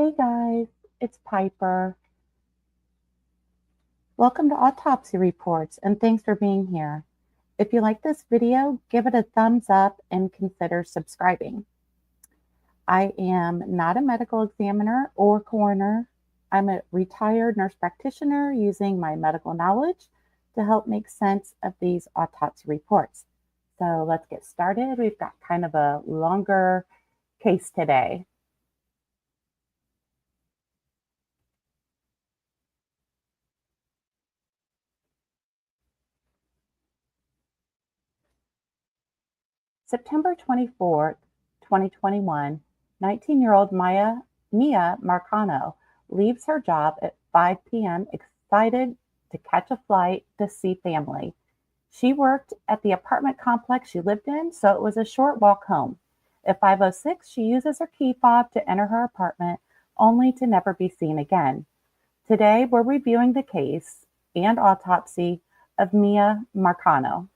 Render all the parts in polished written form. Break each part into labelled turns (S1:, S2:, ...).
S1: Hey guys, it's Piper. Welcome to Autopsy Reports and thanks for being here. If you like this video, give it a thumbs up and consider subscribing. I am not a medical examiner or coroner. I'm a retired nurse practitioner using my medical knowledge to help make sense of these autopsy reports. So let's get started. We've got kind of a longer case today. September 24th, 2021, 19-year-old Miya Marcano leaves her job at 5 p.m. excited to catch a flight to see family. She worked at the apartment complex she lived in, so it was a short walk home. At 5:06, she uses her key fob to enter her apartment, only to never be seen again. Today, we're reviewing the case and autopsy of Miya Marcano.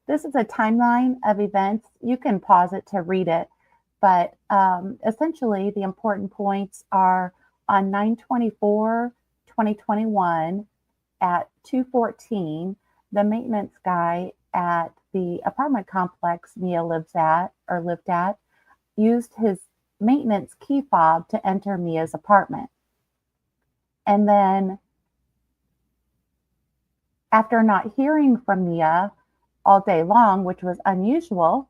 S1: This is a timeline of events. You can pause it to read it, but essentially the important points are on 9/24/2021 at 2:14, the maintenance guy at the apartment complex Miya lived at, used his maintenance key fob to enter Miya's apartment. And then after not hearing from Miya all day long, which was unusual,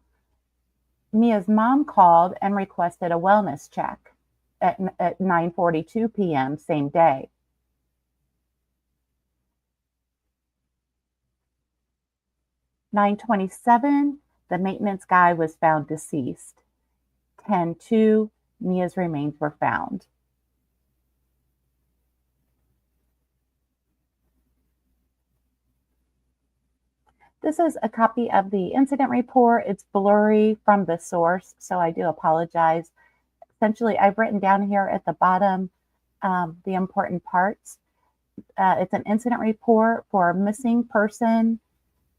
S1: Miya's mom called and requested a wellness check at 9:42 p.m. same day. At 9:27, the maintenance guy was found deceased. 10:02, Miya's remains were found. This is a copy of the incident report. It's blurry from the source, so I do apologize. Essentially, I've written down here at the bottom the important parts. It's an incident report for a missing person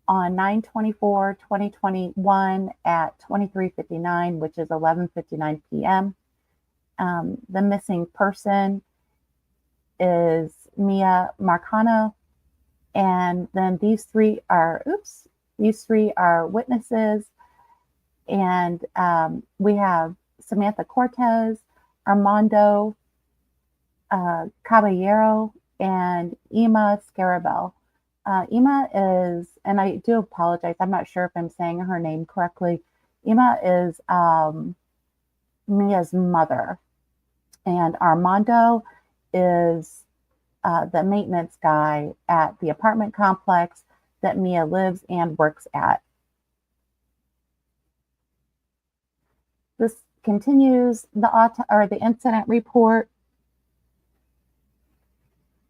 S1: on 9/24/2021 at 23:59, which is 11:59 p.m. The missing person is Miya Marcano. And then these three are witnesses. And we have Samantha Cortez, Armando Caballero, and Ima Scarabel. Ima is, and I do apologize, I'm not sure if I'm saying her name correctly. Ima is Miya's mother, and Armando is the maintenance guy at the apartment complex that Miya lives and works at. This continues the incident report.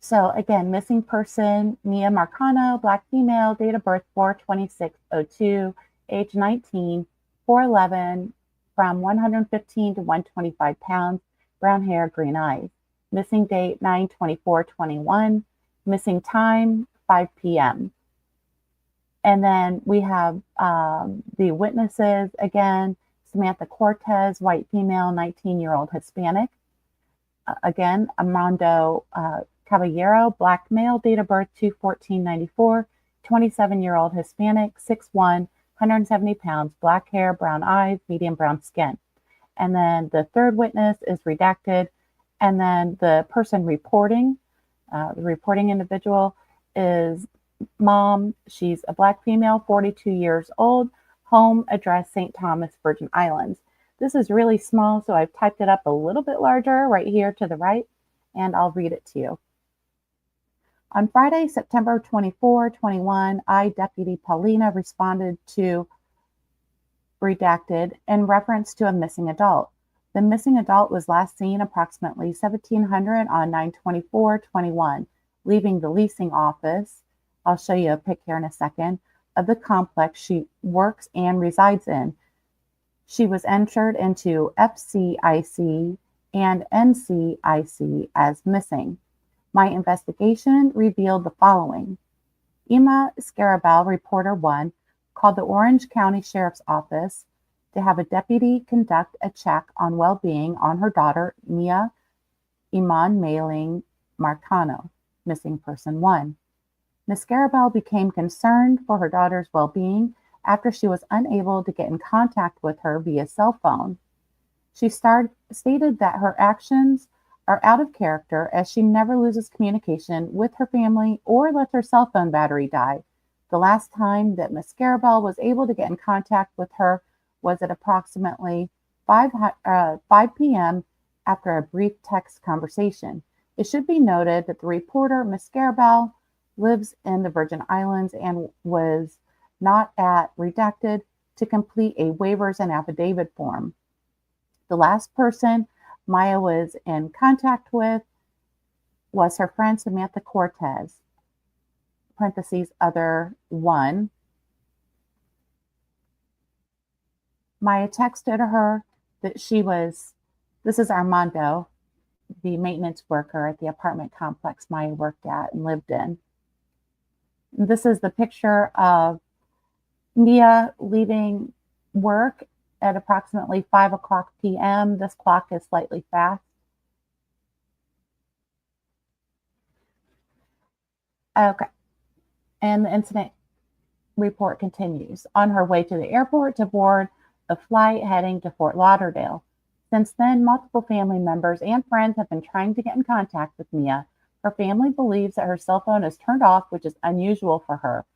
S1: So again, missing person, Miya Marcano, black female, date of birth 4/26/02, age 19, 4'11", from 115 to 125 pounds, brown hair, green eyes. Missing date 9/24/21, missing time 5 p.m. And then we have the witnesses again: Samantha Cortez, white female, 19-year-old Hispanic. Again, Armando Caballero, black male, date of birth 2/14/94, 27-year-old Hispanic, 6'1", 170 pounds, black hair, brown eyes, medium brown skin. And then the third witness is redacted. And then the person reporting, the reporting individual is mom. She's a black female, 42 years old, home address St. Thomas, Virgin Islands. This is really small, so I've typed it up a little bit larger right here to the right, and I'll read it to you. On Friday, September 24, 21, I, Deputy Paulina, responded to redacted in reference to a missing adult. The missing adult was last seen approximately 1700 on 9/24/21, leaving the leasing office. I'll show you a pic here in a second of the complex she works and resides in. She was entered into FCIC and NCIC as missing. My investigation revealed the following. Ima Scarabel, reporter 1, called the Orange County Sheriff's Office to have a deputy conduct a check on well-being on her daughter, Miya Marcano, missing person 1. Miss Garabelle became concerned for her daughter's well-being after she was unable to get in contact with her via cell phone. She stated that her actions are out of character as she never loses communication with her family or lets her cell phone battery die. The last time that Miss Garabelle was able to get in contact with her was at approximately 5 p.m. after a brief text conversation. It should be noted that the reporter, Miss Garabelle, lives in the Virgin Islands and was not at Redacted to complete a waivers and affidavit form. The last person Miya was in contact with was her friend Samantha Cortez, parentheses, other one. Miya texted her that this is Armando, the maintenance worker at the apartment complex Miya worked at and lived in. And this is the picture of Miya leaving work at approximately 5 o'clock p.m. This clock is slightly fast. Okay. And the incident report continues. On her way to the airport to board a flight heading to Fort Lauderdale. Since then, multiple family members and friends have been trying to get in contact with Miya. Her family believes that her cell phone is turned off, which is unusual for her.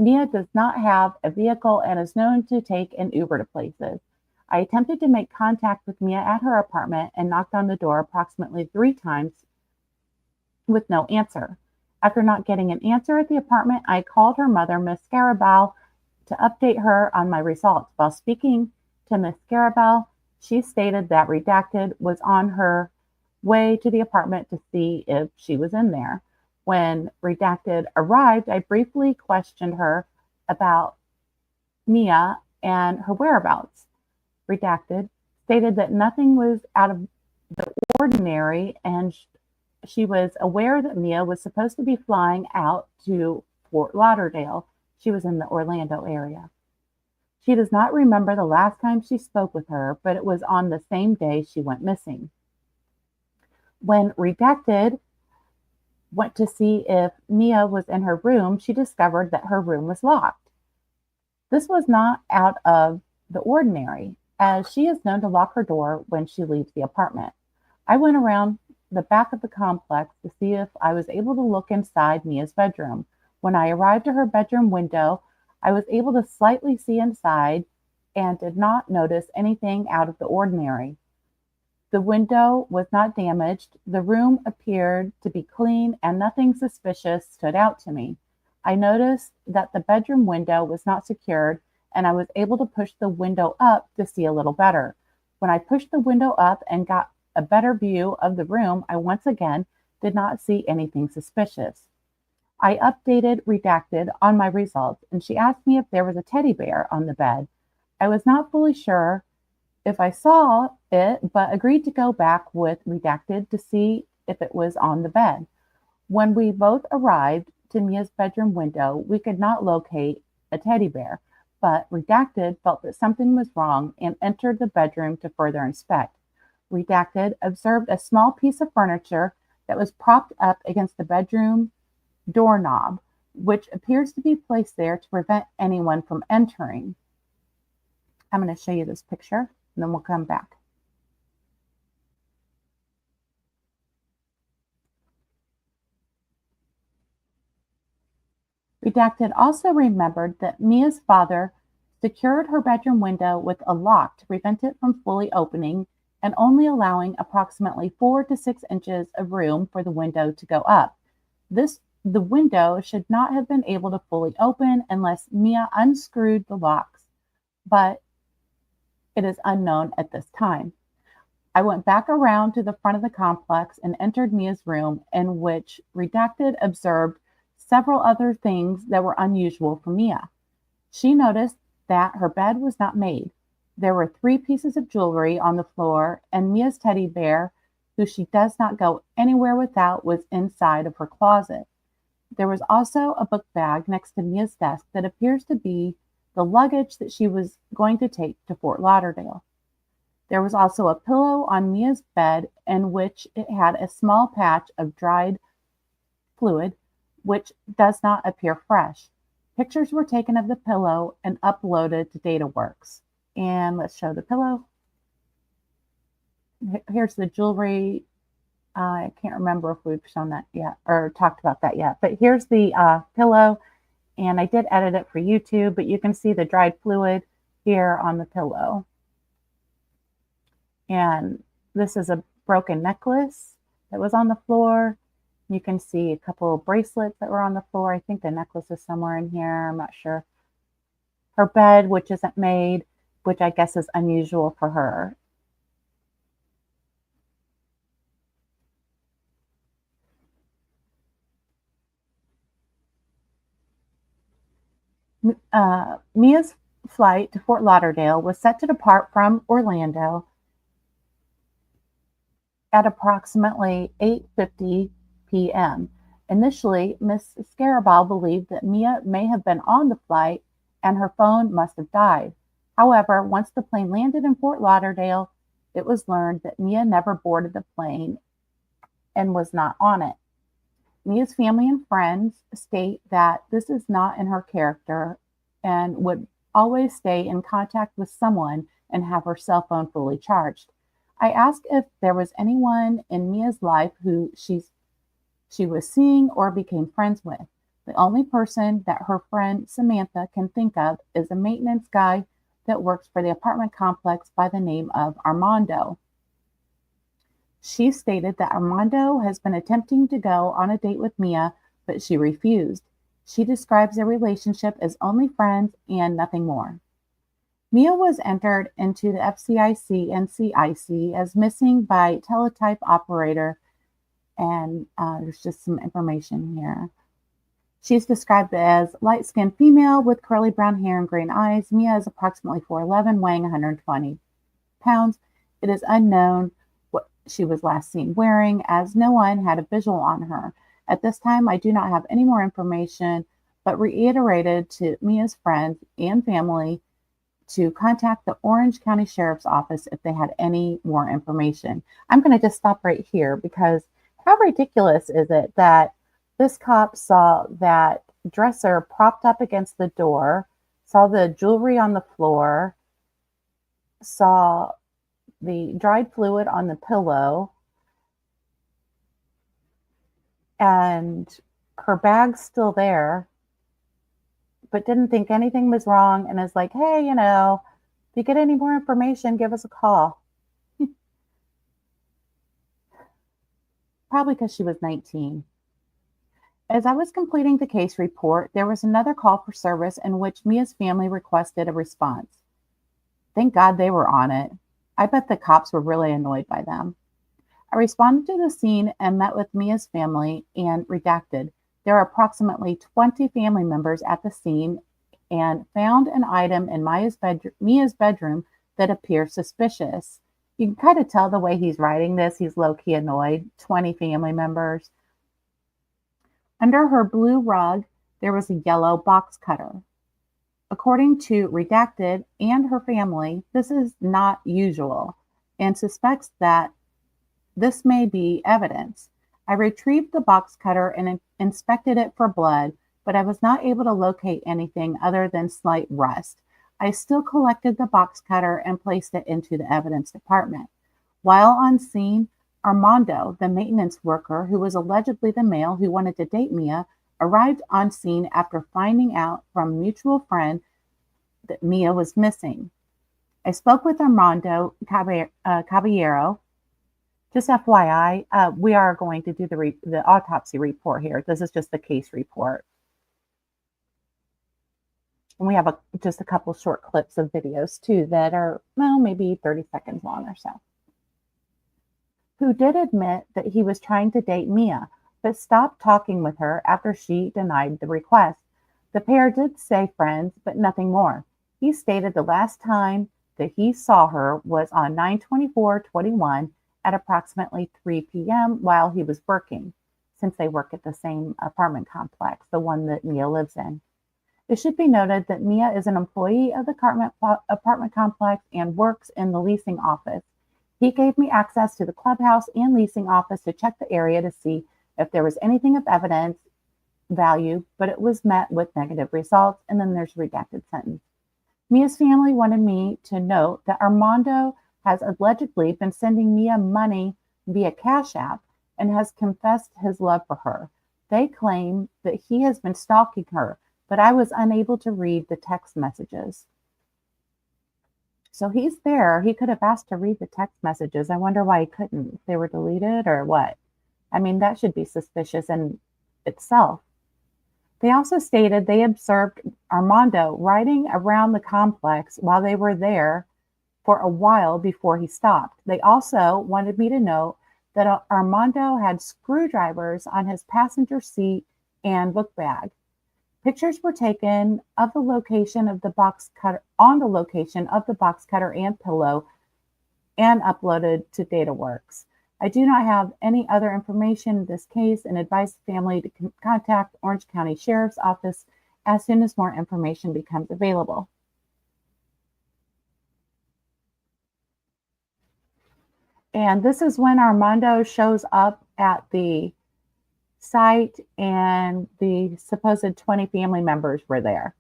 S1: Miya does not have a vehicle and is known to take an Uber to places. I attempted to make contact with Miya at her apartment and knocked on the door approximately 3 times with no answer. After not getting an answer at the apartment, I called her mother, Miss Garabelle, to update her on my results. While speaking to Miss Garabelle, she stated that Redacted was on her way to the apartment to see if she was in there. When Redacted arrived, I briefly questioned her about Miya and her whereabouts. Redacted stated that nothing was out of the ordinary and she was aware that Miya was supposed to be flying out to Fort Lauderdale. She was in the Orlando area. She does not remember the last time she spoke with her, but it was on the same day she went missing. When Redacted went to see if Miya was in her room, she discovered that her room was locked. This was not out of the ordinary, as she is known to lock her door when she leaves the apartment. I went around the back of the complex to see if I was able to look inside Miya's bedroom. When I arrived at her bedroom window, I was able to slightly see inside and did not notice anything out of the ordinary. The window was not damaged. The room appeared to be clean and nothing suspicious stood out to me. I noticed that the bedroom window was not secured and I was able to push the window up to see a little better. When I pushed the window up and got a better view of the room, I once again did not see anything suspicious. I updated Redacted on my results and she asked me if there was a teddy bear on the bed. I was not fully sure if I saw it, but agreed to go back with Redacted to see if it was on the bed. When we both arrived to Miya's bedroom window, we could not locate a teddy bear, but Redacted felt that something was wrong and entered the bedroom to further inspect. Redacted observed a small piece of furniture that was propped up against the bedroom doorknob, which appears to be placed there to prevent anyone from entering. I'm going to show you this picture and then we'll come back. Redacted also remembered that Miya's father secured her bedroom window with a lock to prevent it from fully opening and only allowing approximately 4 to 6 inches of room for the window to go up. The window should not have been able to fully open unless Miya unscrewed the locks, but it is unknown at this time. I went back around to the front of the complex and entered Miya's room, in which Redacted observed several other things that were unusual for Miya. She noticed that her bed was not made. There were 3 pieces of jewelry on the floor, and Miya's teddy bear, who she does not go anywhere without, was inside of her closet. There was also a book bag next to Miya's desk that appears to be the luggage that she was going to take to Fort Lauderdale. There was also a pillow on Mia's bed in which it had a small patch of dried fluid, which does not appear fresh. Pictures were taken of the pillow and uploaded to DataWorks. And let's show the pillow. Here's the jewelry. I can't remember if we've shown that yet or talked about that yet, but here's the pillow, and I did edit it for YouTube, but you can see the dried fluid here on the pillow. And this is a broken necklace that was on the floor. You can see a couple of bracelets that were on the floor. I think the necklace is somewhere in here. I'm not sure. Her bed, which isn't made, which I guess is unusual for her. Mia's flight to Fort Lauderdale was set to depart from Orlando at approximately 8:50 p.m. Initially, Ms. Scarabal believed that Miya may have been on the flight and her phone must have died. However, once the plane landed in Fort Lauderdale, it was learned that Miya never boarded the plane and was not on it. Mia's family and friends state that this is not in her character and would always stay in contact with someone and have her cell phone fully charged. I asked if there was anyone in Mia's life who she was seeing or became friends with. The only person that her friend Samantha can think of is a maintenance guy that works for the apartment complex by the name of Armando. She stated that Armando has been attempting to go on a date with Miya, but she refused. She describes their relationship as only friends and nothing more. Miya was entered into the FCIC and CIC as missing by teletype operator, and there's just some information here. She's described as light-skinned female with curly brown hair and green eyes. Miya is approximately 4'11", weighing 120 pounds. It is unknown what she was last seen wearing, as no one had a visual on her. At this time, I do not have any more information, but reiterated to Mia's friends and family to contact the Orange County Sheriff's Office if they had any more information. I'm going to just stop right here because how ridiculous is it that this cop saw that dresser propped up against the door, saw the jewelry on the floor, saw the dried fluid on the pillow, and her bag's still there, but didn't think anything was wrong and is like, hey, if you get any more information, give us a call. Probably because she was 19. As I was completing the case report, there was another call for service in which Mia's family requested a response. Thank God they were on it. I bet the cops were really annoyed by them. I responded to the scene and met with Mia's family and redacted. There are approximately 20 family members at the scene and found an item in Mia's bedroom that appears suspicious. You can kind of tell the way he's writing this. He's low-key annoyed. 20 family members. Under her blue rug, there was a yellow box cutter. According to Redacted and her family, this is not usual and suspects that this may be evidence. I retrieved the box cutter and inspected it for blood, but I was not able to locate anything other than slight rust. I still collected the box cutter and placed it into the evidence department. While on scene, Armando, the maintenance worker who was allegedly the male who wanted to date Miya, arrived on scene after finding out from a mutual friend that Miya was missing. I spoke with Armando Caballero. Just FYI, we are going to do the autopsy report here. This is just the case report. And we have just a couple short clips of videos too that are, maybe 30 seconds long or so. Who did admit that he was trying to date Miya, but stopped talking with her after she denied the request. The pair did say friends, but nothing more. He stated the last time that he saw her was on 9/24/21 at approximately 3 p.m. while he was working, since they work at the same apartment complex, the one that Miya lives in. It should be noted that Miya is an employee of the apartment complex and works in the leasing office. He gave me access to the clubhouse and leasing office to check the area to see if there was anything of evidence value, but it was met with negative results. And then there's a redacted sentence. Mia's family wanted me to note that Armando has allegedly been sending Mia money via Cash App and has confessed his love for her. They claim that he has been stalking her, but I was unable to read the text messages. So he's there. He could have asked to read the text messages. I wonder why he couldn't. If they were deleted or what. I mean, that should be suspicious in itself. They also stated they observed Armando riding around the complex while they were there for a while before he stopped. They also wanted me to note that Armando had screwdrivers on his passenger seat and book bag. Pictures were taken of the location of the box cutter on the location of the box cutter and pillow and uploaded to DataWorks. I do not have any other information in this case and advise the family to contact Orange County Sheriff's Office as soon as more information becomes available. And this is when Armando shows up at the site and the supposed 20 family members were there.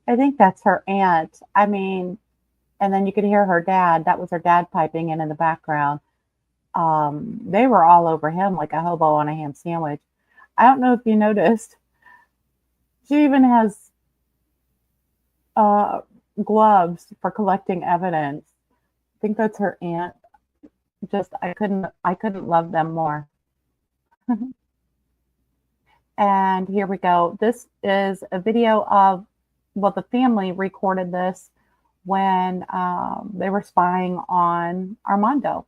S1: I think that's her aunt. I mean, and then you could hear her dad. That was her dad piping in the background. They were all over him like a hobo on a ham sandwich. I don't know if you noticed, She even has uh, gloves for collecting evidence. I think that's her aunt. Just I couldn't love them more. And here we go. This is a video of, well, the family recorded this when they were spying on Armando.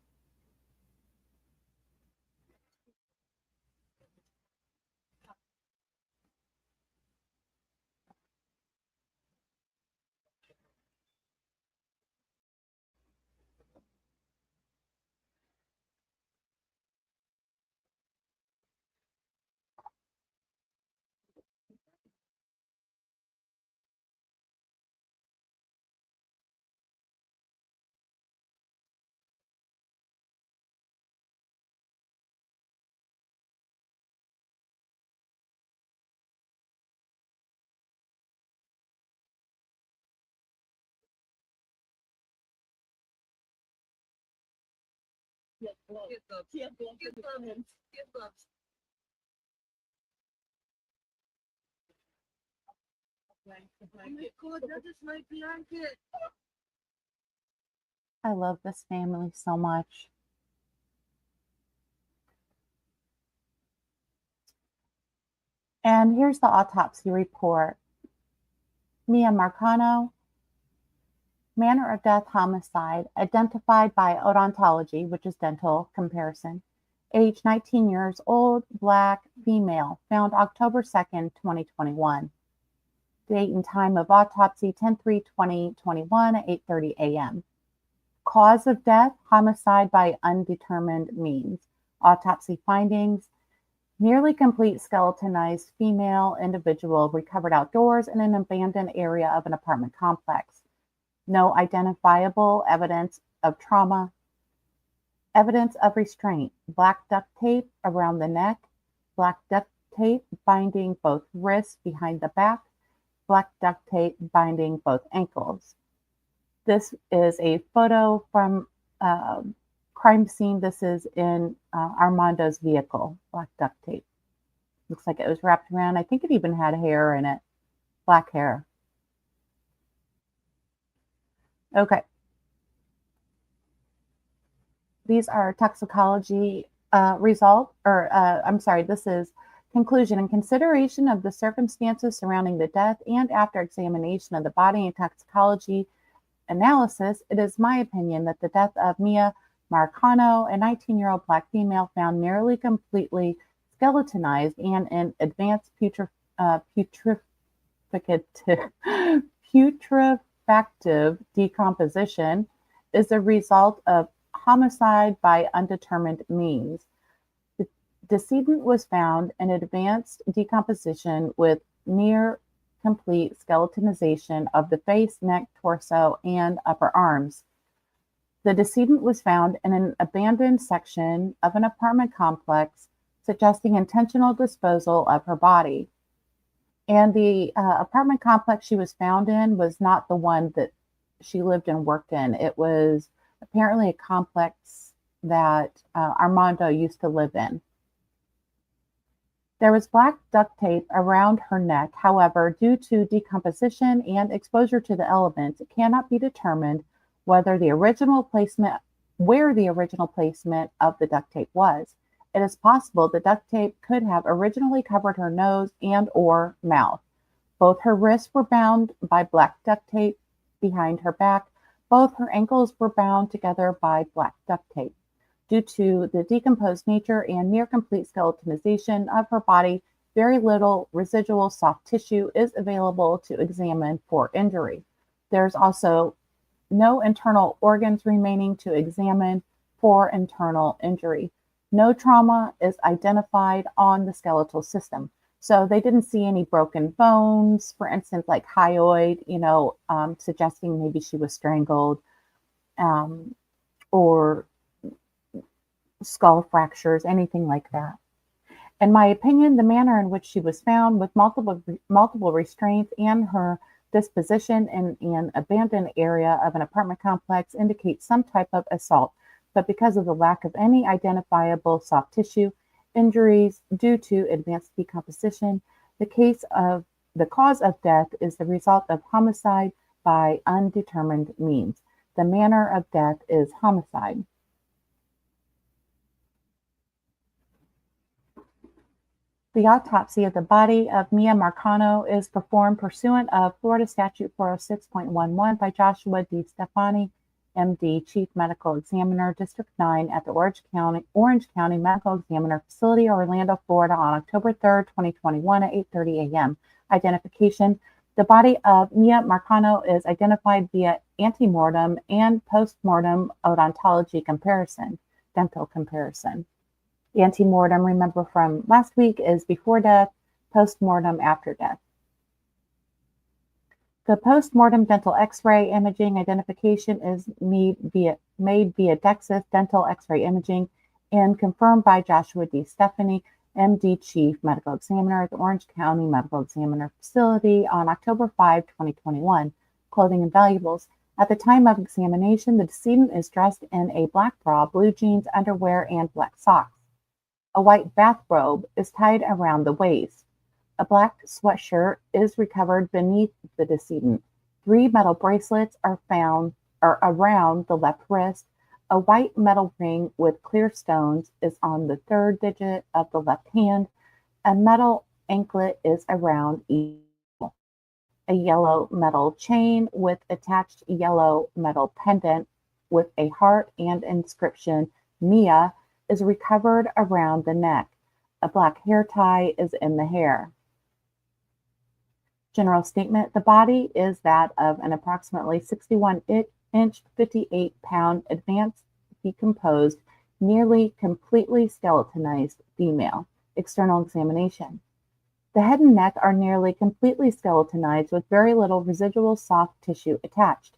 S1: I love this family so much. And here's the autopsy report. Miya Marcano, manner of death homicide, identified by odontology, which is dental comparison, age 19 years old, black, female, found October 2nd, 2021. Date and time of autopsy 10/3/2021 at 8:30 a.m. Cause of death, homicide by undetermined means. Autopsy findings, nearly complete skeletonized female individual recovered outdoors in an abandoned area of an apartment complex. No identifiable evidence of trauma. Evidence of restraint, black duct tape around the neck, black duct tape binding both wrists behind the back, black duct tape binding both ankles. This is a photo from crime scene. This is in Armando's vehicle, black duct tape. Looks like it was wrapped around. I think it even had hair in it, black hair. Okay. These are toxicology result, or I'm sorry, this is conclusion. In consideration of the circumstances surrounding the death and after examination of the body and toxicology analysis, it is my opinion that the death of Miya Marcano, a 19-year-old black female found nearly completely skeletonized and in advanced putrefactive decomposition, is a result of homicide by undetermined means. The decedent was found in advanced decomposition with near complete skeletonization of the face, neck, torso, and upper arms. The decedent was found in an abandoned section of an apartment complex, suggesting intentional disposal of her body. And the apartment complex she was found in was not the one that she lived and worked in. It was apparently a complex that Armando used to live in. There was black duct tape around her neck. However, due to decomposition and exposure to the elements, it cannot be determined where the original placement of the duct tape was. It is possible the duct tape could have originally covered her nose and or mouth. Both her wrists were bound by black duct tape behind her back. Both her ankles were bound together by black duct tape. Due to the decomposed nature and near complete skeletonization of her body, very little residual soft tissue is available to examine for injury. There's also no internal organs remaining to examine for internal injury. No trauma is identified on the skeletal system. So they didn't see any broken bones, for instance, like hyoid, suggesting maybe she was strangled, or skull fractures, anything like that. In my opinion, the manner in which she was found with multiple restraints and her disposition in an abandoned area of an apartment complex indicates some type of assault, but because of the lack of any identifiable soft tissue injuries due to advanced decomposition, the case of The cause of death is the result of homicide by undetermined means. The manner of death is homicide. The autopsy of the body of Miya Marcano is performed pursuant of Florida Statute 406.11 by Joshua D. Stefani, MD, Chief Medical Examiner, District 9 at the Orange County Medical Examiner Facility, Orlando, Florida, on October 3rd, 2021 at 8:30 a.m. Identification. The body of Miya Marcano is identified via antemortem and postmortem odontology comparison, dental comparison. Antemortem, remember from last week, is before death, postmortem after death. The postmortem dental X-ray imaging identification is made via DEXIS dental X-ray imaging and confirmed by Joshua D. Stefani, MD, Chief Medical Examiner at the Orange County Medical Examiner Facility on October 5, 2021. Clothing and valuables. At the time of examination, the decedent is dressed in a black bra, blue jeans, underwear, and black socks. A white bathrobe is tied around the waist. A black sweatshirt is recovered beneath the decedent. 3 metal bracelets are found around the left wrist. A white metal ring with clear stones is on the 3rd digit of the left hand. A metal anklet is around each. A yellow metal chain with attached yellow metal pendant with a heart and inscription Miya is recovered around the neck. A black hair tie is in the hair. General statement: the body is that of an approximately 61-inch, 58-pound, advanced, decomposed, nearly completely skeletonized female. External examination. The head and neck are nearly completely skeletonized with very little residual soft tissue attached.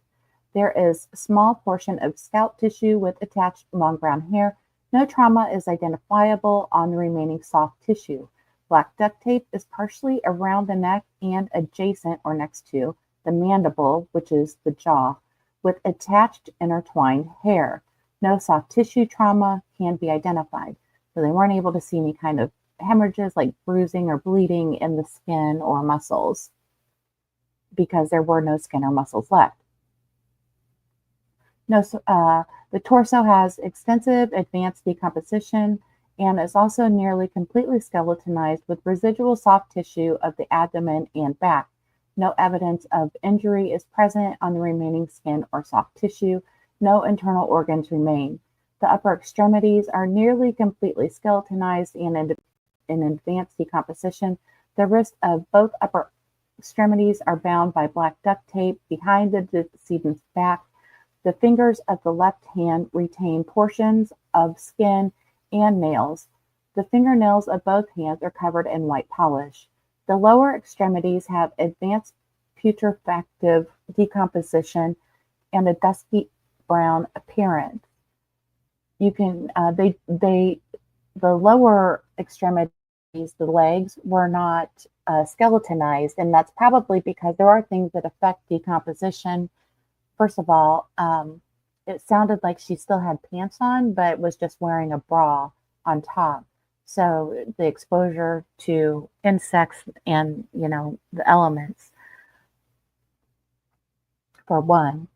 S1: There is a small portion of scalp tissue with attached long brown hair. No trauma is identifiable on the remaining soft tissue. Black duct tape is partially around the neck and adjacent or next to the mandible, which is the jaw, with attached intertwined hair. No soft tissue trauma can be identified. So they weren't able to see any kind of hemorrhages like bruising or bleeding in the skin or muscles because there were no skin or muscles left. The torso has extensive advanced decomposition and is also nearly completely skeletonized with residual soft tissue of the abdomen and back. No evidence of injury is present on the remaining skin or soft tissue. No internal organs remain. The upper extremities are nearly completely skeletonized and in advanced decomposition. The wrists of both upper extremities are bound by black duct tape behind the decedent's back. The fingers of the left hand retain portions of skin and nails. The fingernails of both hands are covered in white polish. The lower extremities have advanced putrefactive decomposition and a dusky brown appearance. The lower extremities, the legs, were not skeletonized, and that's probably because there are things that affect decomposition. First of all, it sounded like she still had pants on, but was just wearing a bra on top. So the exposure to insects and, the elements, for one.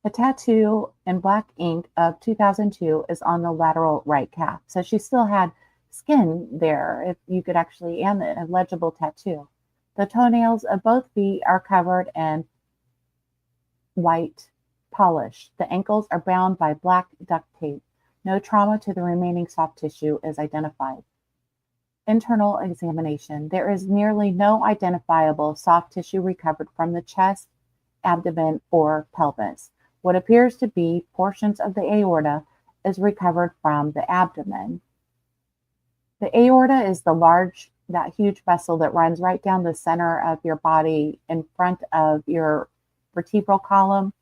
S1: The tattoo in black ink of 2002 is on the lateral right calf. So she still had skin there, if you could actually, and a legible tattoo. The toenails of both feet are covered in white polish. The ankles are bound by black duct tape. No trauma to the remaining soft tissue is identified. Internal examination. There is nearly no identifiable soft tissue recovered from the chest, abdomen, or pelvis. What appears to be portions of the aorta is recovered from the abdomen. The aorta is that huge vessel that runs right down the center of your body in front of your vertebral column,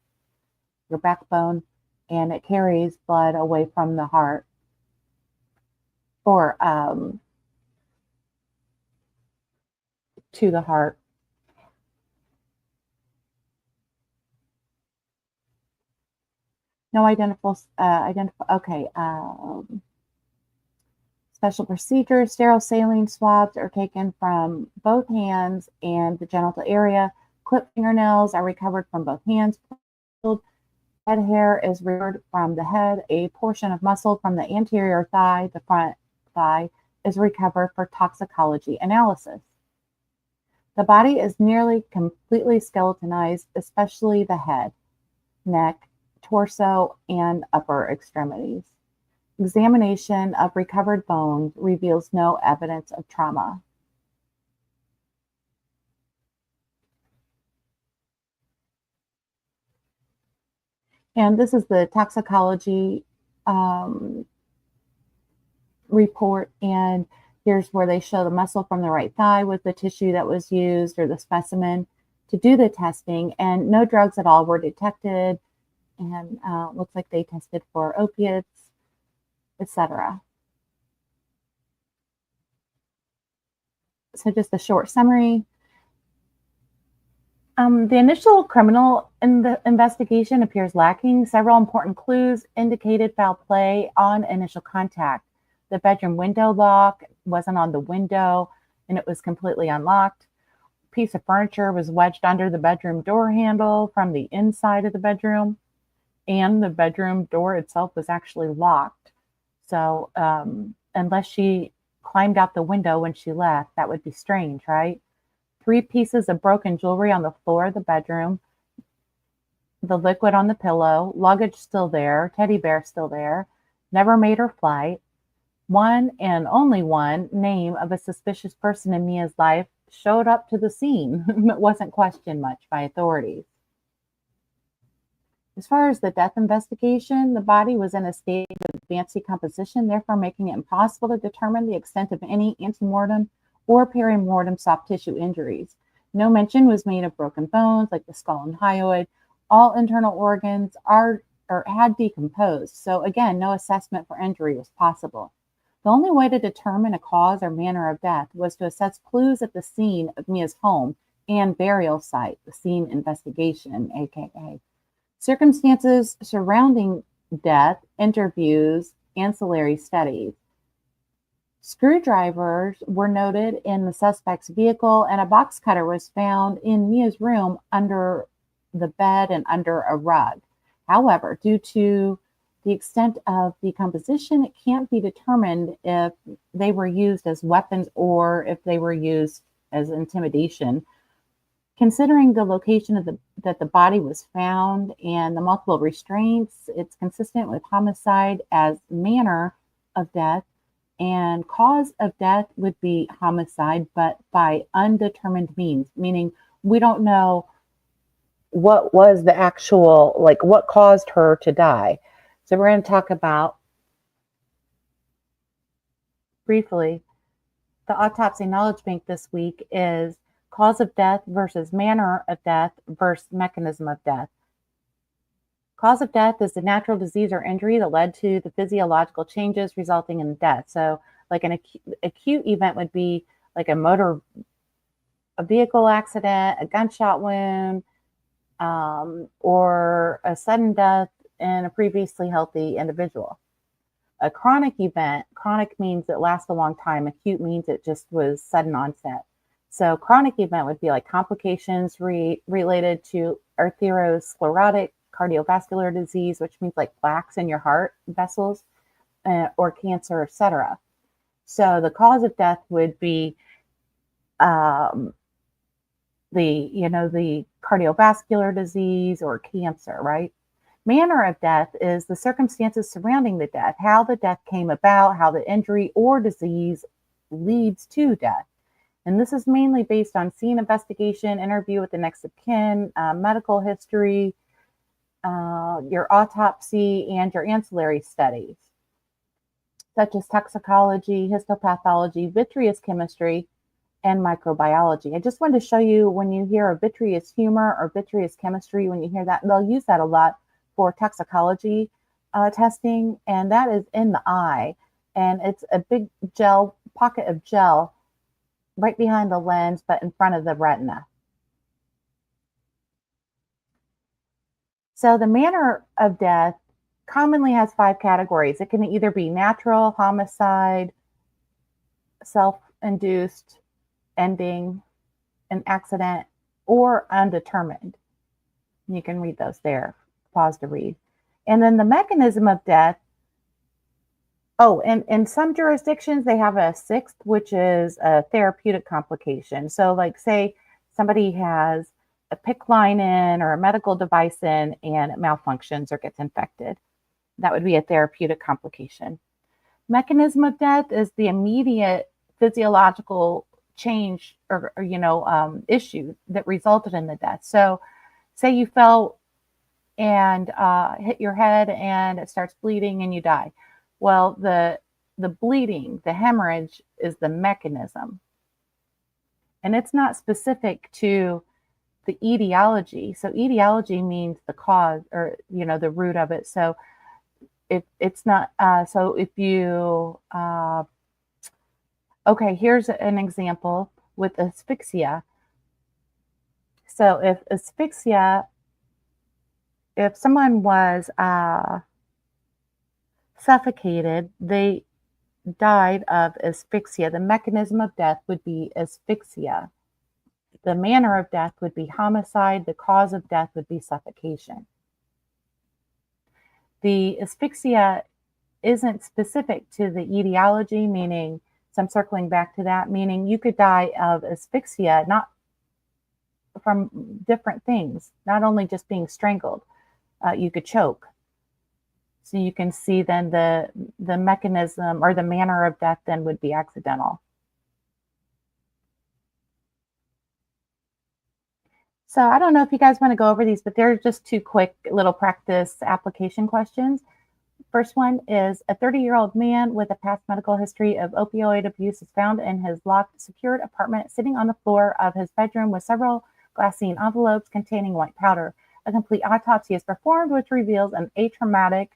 S1: your backbone, and it carries blood away from the heart or to the heart. No identifiable. Okay. Special procedures, sterile saline swabs are taken from both hands and the genital area. Clipped fingernails are recovered from both hands. Head hair is removed from the head. A portion of muscle from the anterior thigh, the front thigh, is recovered for toxicology analysis. The body is nearly completely skeletonized, especially the head, neck, torso, and upper extremities. Examination of recovered bones reveals no evidence of trauma. And this is the toxicology report. And here's where they show the muscle from the right thigh with the tissue that was used or the specimen to do the testing. And no drugs at all were detected. And looks like they tested for opiates, etc. So just a short summary. The initial criminal investigation appears lacking. Several important clues indicated foul play on initial contact. The bedroom window lock wasn't on the window and it was completely unlocked. A piece of furniture was wedged under the bedroom door handle from the inside of the bedroom, and the bedroom door itself was actually locked. So unless she climbed out the window when she left, that would be strange, right? 3 pieces of broken jewelry on the floor of the bedroom, the liquid on the pillow, luggage still there, teddy bear still there, never made her flight. One and only one name of a suspicious person in Mia's life showed up to the scene, but wasn't questioned much by authorities. As far as the death investigation, the body was in a state of advanced decomposition, therefore making it impossible to determine the extent of any antemortem or perimortem soft tissue injuries. No mention was made of broken bones like the skull and hyoid. All internal organs are or had decomposed, so again, no assessment for injury was possible. The only way to determine a cause or manner of death was to assess clues at the scene of Mia's home and burial site, the scene investigation, aka circumstances surrounding death, interviews, ancillary studies. Screwdrivers were noted in the suspect's vehicle, and a box cutter was found in Mia's room under the bed and under a rug. However, due to the extent of decomposition, it can't be determined if they were used as weapons or if they were used as intimidation. Considering the location that the body was found and the multiple restraints, it's consistent with homicide as manner of death, and cause of death would be homicide, but by undetermined means, meaning we don't know what was the actual, like what caused her to die. So we're going to talk about briefly the autopsy knowledge bank this week is cause of death versus manner of death versus mechanism of death. Cause of death is the natural disease or injury that led to the physiological changes resulting in death. So like an acute event would be like a vehicle accident, a gunshot wound, or a sudden death in a previously healthy individual. A chronic event, chronic means it lasts a long time. Acute means it just was sudden onset. So chronic event would be like complications related to arteriosclerotic cardiovascular disease, which means like plaques in your heart vessels, or cancer, etc. So the cause of death would be the cardiovascular disease or cancer, right? Manner of death is the circumstances surrounding the death, how the death came about, how the injury or disease leads to death. And this is mainly based on scene investigation, interview with the next of kin, medical history, your autopsy, and your ancillary studies, such as toxicology, histopathology, vitreous chemistry, and microbiology. I just wanted to show you when you hear a vitreous humor or vitreous chemistry, when you hear that, they'll use that a lot for toxicology testing, and that is in the eye. And it's a big pocket of gel right behind the lens, but in front of the retina. So the manner of death commonly has 5 categories. It can either be natural, homicide, self-induced ending, an accident, or undetermined. You can read those there. Pause to read. And then the mechanism of death. Oh, and in some jurisdictions, they have a sixth, which is a therapeutic complication. So, like, say somebody has a PICC line in or a medical device in and it malfunctions or gets infected. That would be a therapeutic complication. Mechanism of death is the immediate physiological change or issue that resulted in the death. So, say you fell and hit your head and it starts bleeding and you die. Well, the bleeding, the hemorrhage is the mechanism. And it's not specific to the etiology. So etiology means the cause or the root of it. So it's not so if you okay, here's an example with asphyxia. So if someone was suffocated, they died of asphyxia. The mechanism of death would be asphyxia. The manner of death would be homicide. The cause of death would be suffocation. The asphyxia isn't specific to the etiology, meaning, so I'm circling back to that, meaning you could die of asphyxia, not from different things, not only just being strangled. You could choke. So you can see then the mechanism or the manner of death then would be accidental. So I don't know if you guys want to go over these, but they're just two quick little practice application questions. First one is a 30-year-old man with a past medical history of opioid abuse is found in his locked, secured apartment, sitting on the floor of his bedroom with several glassine envelopes containing white powder. A complete autopsy is performed, which reveals an atraumatic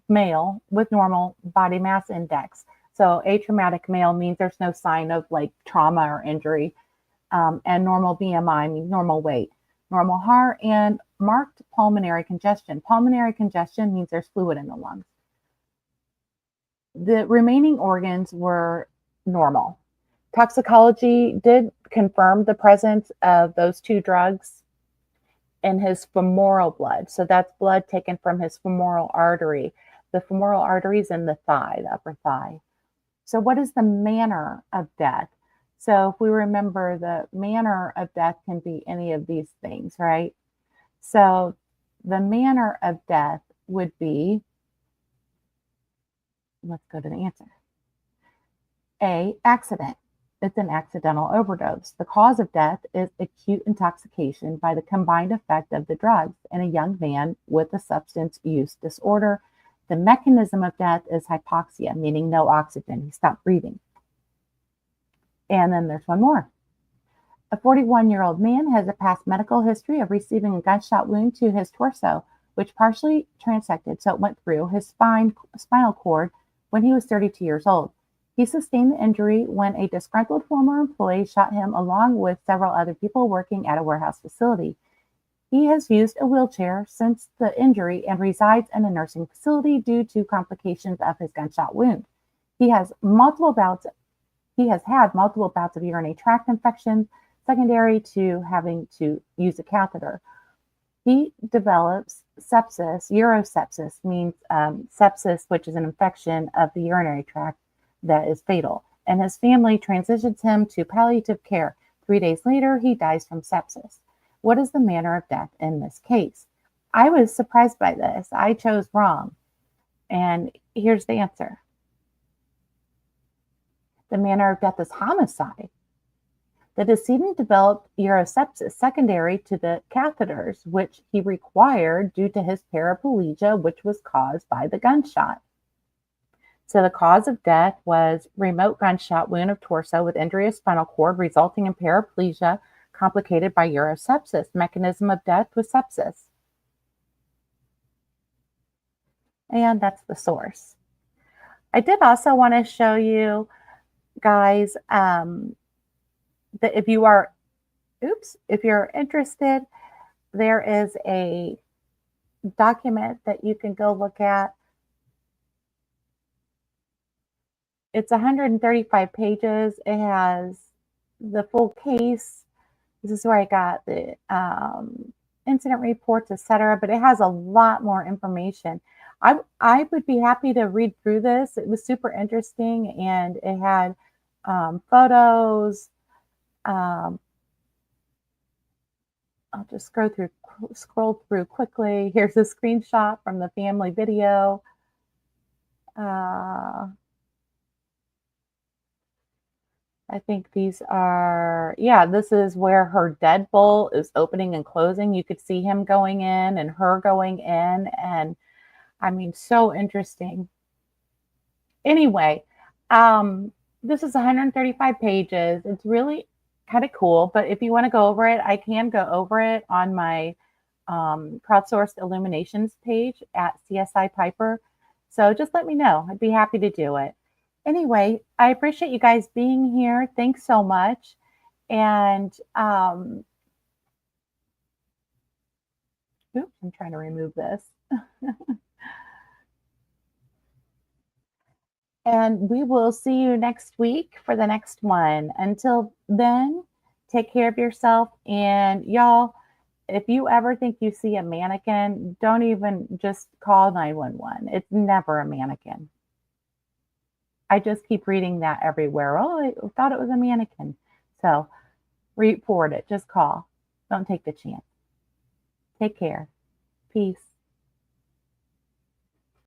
S1: male with normal body mass index. So atraumatic male means there's no sign of like trauma or injury. And normal BMI means normal weight, normal heart, and marked pulmonary congestion. Pulmonary congestion means there's fluid in the lungs. The remaining organs were normal. Toxicology did confirm the presence of those two drugs in his femoral blood. So that's blood taken from his femoral artery. The femoral artery is in the thigh, the upper thigh. So what is the manner of death? So if we remember, the manner of death can be any of these things, right? So the manner of death would be, let's go to the answer. A, accident. It's an accidental overdose. The cause of death is acute intoxication by the combined effect of the drugs in a young man with a substance use disorder. The mechanism of death is hypoxia, meaning no oxygen. He stopped breathing. And then there's one more. A 41-year-old man has a past medical history of receiving a gunshot wound to his torso, which partially transected, so it went through his spinal cord when he was 32 years old. He sustained the injury when a disgruntled former employee shot him along with several other people working at a warehouse facility. He has used a wheelchair since the injury and resides in a nursing facility due to complications of his gunshot wound. He has had multiple bouts of urinary tract infections, secondary to having to use a catheter. He develops sepsis. Urosepsis means sepsis, which is an infection of the urinary tract that is fatal. And his family transitions him to palliative care. 3 days later, he dies from sepsis. What is the manner of death in this case? I was surprised by this. I chose wrong. And here's the answer. The manner of death is homicide. The decedent developed urosepsis secondary to the catheters, which he required due to his paraplegia, which was caused by the gunshot. So the cause of death was remote gunshot wound of torso with injury of spinal cord, resulting in paraplegia complicated by urosepsis. Mechanism of death was sepsis. And that's the source. I did also want to show you guys that if you're interested, there is a document that you can go look at. It's 135 pages. It has the full case. This is where I got the incident reports, etc. But it has a lot more information. I would be happy to read through this. It was super interesting, and it had photos. Um, I'll just scroll through quickly. Here's a screenshot from the family video. Uh, I think these are, yeah, this is where her deadbolt is opening and closing. You could see him going in and her going in. And I mean, so interesting. Anyway, this is 135 pages. It's really kind of cool. But if you want to go over it, I can go over it on my crowdsourced illuminations page at CSI Piper. So just let me know. I'd be happy to do it. Anyway, I appreciate you guys being here. Thanks so much. And oops, I'm trying to remove this. And we will see you next week for the next one. Until then, take care of yourself. And y'all, if you ever think you see a mannequin, don't even just call 911. It's never a mannequin. I just keep reading that everywhere. Oh, I thought it was a mannequin. So report it. Just call. Don't take the chance. Take care. Peace.